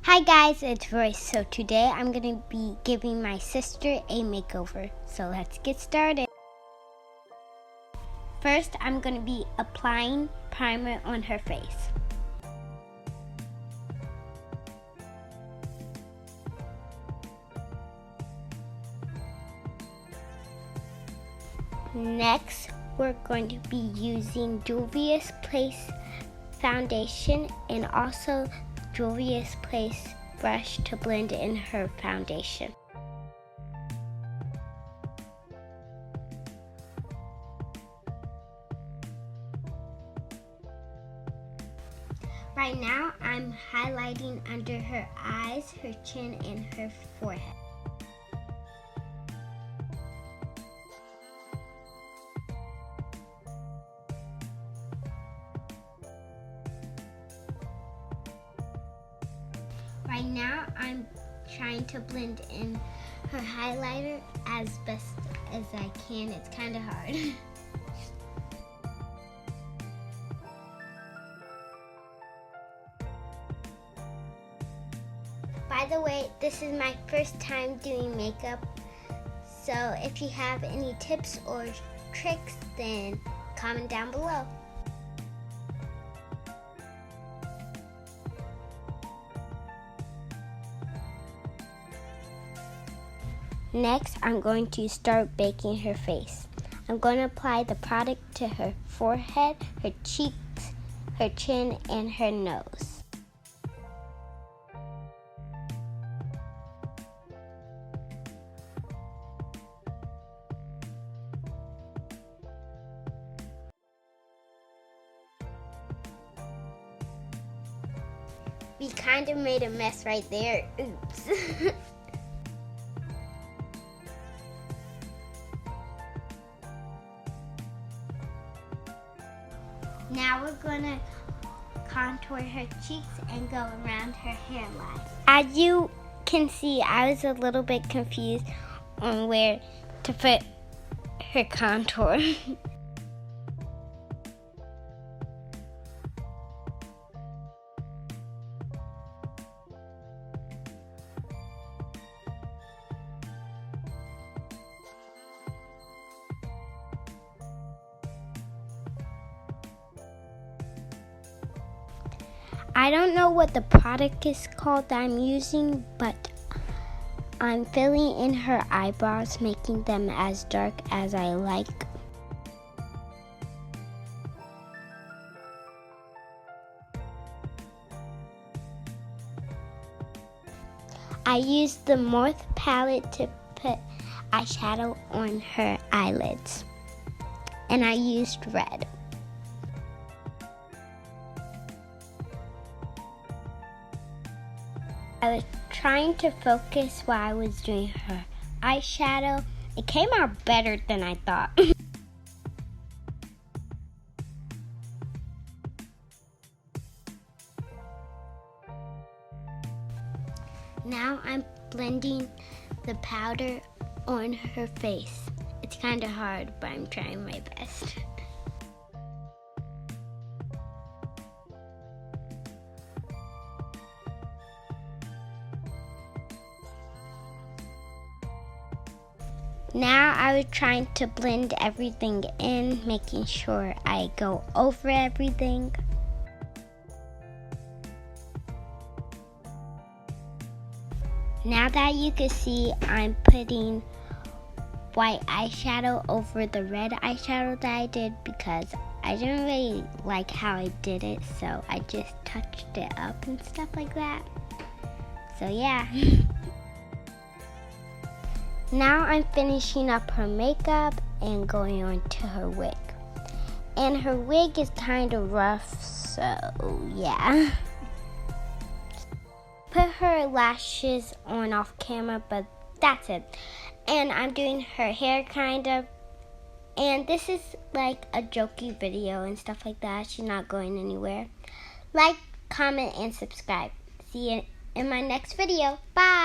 Hi guys, it's Royce. So today I'm going to be giving my sister a makeover. So let's get started. First, I'm going to be applying primer on her face. Next, we're going to be using Juvia's Place foundation and also Juvia's Place brush to blend in her foundation. Right now, I'm highlighting under her eyes, her chin, and her forehead. Right now, I'm trying to blend in her highlighter as best as I can. It's kind of hard. By the way, this is my first time doing makeup, so if you have any tips or tricks, then comment down below. Next, I'm going to start baking her face. I'm going to apply the product to her forehead, her cheeks, her chin, and her nose. We kind of made a mess right there. Oops. Now we're gonna contour her cheeks and go around her hairline. As you can see, I was a little bit confused on where to put her contour. I don't know what the product is called that I'm using, but I'm filling in her eyebrows, making them as dark as I like. I used the Morphe palette to put eyeshadow on her eyelids, and I used red. I was trying to focus while I was doing her eyeshadow. It came out better than I thought. Now I'm blending the powder on her face. It's kind of hard, but I'm trying my best. Now I was trying to blend everything in, making sure I go over everything. Now that you can see, I'm putting white eyeshadow over the red eyeshadow that I did because I didn't really like how I did it, so I just touched it up and stuff like that. So yeah. Now I'm finishing up her makeup and going on to her wig. And her wig is kind of rough, so yeah. Put her lashes on off camera, but that's it. And I'm doing her hair kind of. And this is like a jokey video and stuff like that. She's not going anywhere. Like, comment, and subscribe. See you in my next video. Bye!